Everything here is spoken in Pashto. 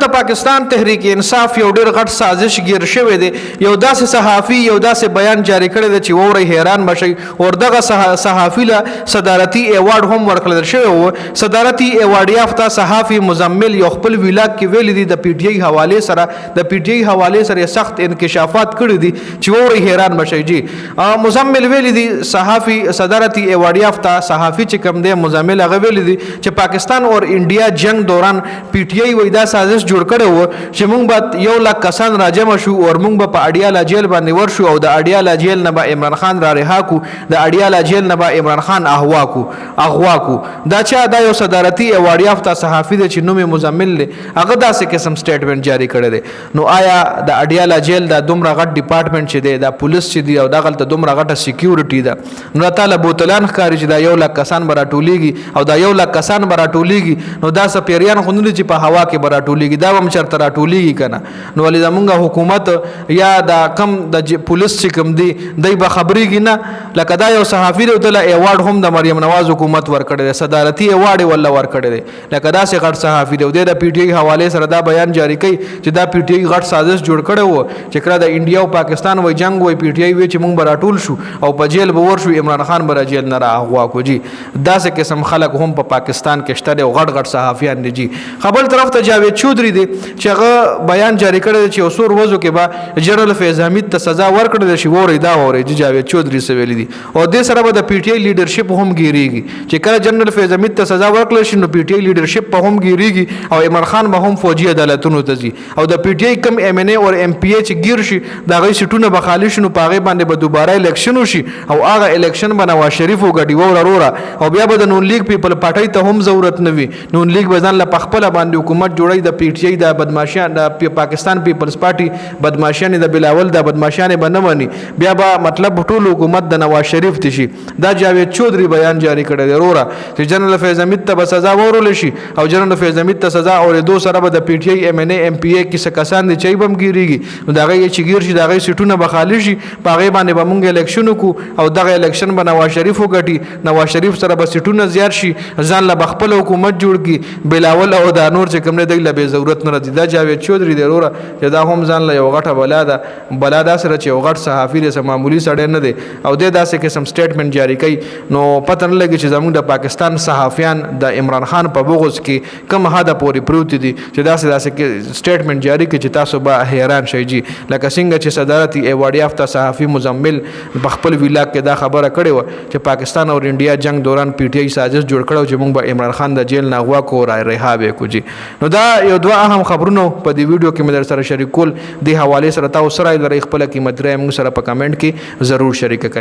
د پاکستان تحریک انصاف یو ډیر غټ سازش گیر شوی دی. یو داسې صحافي یو داسې بیان جاری کړی دی چې ووري حیران بشي. اور دغه صحافي له صدارتي ایوارډ هم ورکړل شوی و. صدارتي ایوارډ یافته صحافي مزمل یو خپل ویلاګ کې ویل دي د پی ټی آی حواله سره سخت انکشافات کړی دي چې ووري حیران بشي. جی مزمل ویل دي صحافي صدارتي ایوارډ یافته صحافي چې کوم دی مزمل هغه ویل دي چې پاکستان اور انډیا جنگ دوران پی ټی آی وای دا سازش جوړ کړی و چې موږ به 1 لک کسان راجمع شو او موږ به په اډیالا جیل باندې ورشو او د اډیالا جیل نه به عمران خان را رها کو, د اډیالا جیل نه به عمران خان اغوا کو. دا چا دا یو صدارتي ایوارډ یافته صحافي دی چې نوم مزمل دی هغه داسې قسم سټیټمنټ جاری کړی دی. نو آیا د اډیالا جیل دا دومره غټ ډپارټمنټ چې دی دا پولیس چې دی او دا غلطه دومره غټه سکیورټي ده نو تعالی بوتلان ښکاري چې دا 1 لک کسان به راټولیږي او دا 1 لک کسان به راټولیږي نو دا سپیریان خوندل چې په هوا کې به راټولیږي دا هم چرته راټولیږي کنه. نو ولې زمونږ حکومت یا دا کم د پولیس چې کم دی دای به خبرېږي نه. لکه دا یو صحافي دی ته ایوارډ هم د مریم نواز حکومت ورکړی دی, صدارتي ایوارډ ولا ورکړی دی. لکه دا سه غټ صحافي دی د پی ټی آی حواله سره دا بیان جاری کوي چې دا پی ټی آی غټ سازش جوړ کړی و چې کړه د انډیا او پاکستان وای جنگ وای پی ټی آی وای چې مونږ به راټول شو او په جیل به ورشو عمران خان به جیل نه راغوا کو. جی دا سه قسم خلک هم په پاکستان کې شته او غټ صحافیان دي. جی خبر طرف ته جاوید چودري دی چې هغه بیان جاری کړی چې اوسور وځو کې به جنرال فیض حمید ته سزا ورکړل شي ووري دا ووري جاوید چودري سویل دي او د سره به د پی ټی آی لیډرشپ هم ګیریږي چې کله جنرال فیض حمید ته سزا ورکړل شي نو پی ټی آی لیډرشپ په هم ګیریږي او عمران خان به هم فوجي عدالتونو ته ځي او د پی ټی آی کم ایم ان ای او ایم پی ای چې گیر شي دا غي سټونه به خالی شنو پاغه باندې به دوباره الیکشن وشي او هغه الیکشن به نواز شریف وګټي وروره او بیا به د نون لیگ پیپل پارټي ته هم ضرورت نه وي. نون لیگ به ځان له پخپل باندې حکومت جوړي د پی ټی آی د بدمعشیان د پاکستان پیپلز پارټي بدمعشیان د بلاول د بدمعشیان بنمني بیا به مطلب ټول حکومت د نواز شریف تشي. دا جاوید چودري بیان جاری کړی دی وروره چې جنرال فیض حمید ته سزا ورول شي او جنرال فیض حمید ته سزا او دو سره به د پی ټی آی ایم ان ای ایم پی ای کې څه کسان دي چې بم ګیریږي نو دغه چې ګیر شي دغه سټونه به خالی شي پاغه باندې به مونږ الیکشن کو او دغه الیکشن به نواز شریف وګټي نواز شریف سره به سټونه زیات شي ځان له خپل حکومت جوړ کی بلاول او د نور چې کوم نه دی له به ضرورت نه راځي. دا جاوید چودري دی وروره چې دا هم ځان له یو غټه بلا دا سره چې یو غټ صحافي دی معمولی سړی نه دی او د داسې قسم سټیټمنټ جاری کوي نو پته نه لګي چې زموږ د پاکستان صحافیان د عمران خان په بغوز کې کم حد پورې پروت دي چې داسې سټیټمنټ جاری کوي چې تاسو به حیران شئ. جی لکه څنګه چې صدارتي ایوارډ یافته صحافي مزمل په خپل ویلاګ کې دا خبره کړې و چې پاکستان او انډیا جنگ دوران پی ټی آی سازش جوړ کړو چې موږ به عمران خان د جیل نه غوا کو را رها به کو. جی نو دا یو دوه اهم خبرونه په دې ویډیو کې مې در سره شریک کول د حواله سره تاسو سره لري خپل قیمت رائے موږ سره په کمنټ کې ضرور شریک کړئ.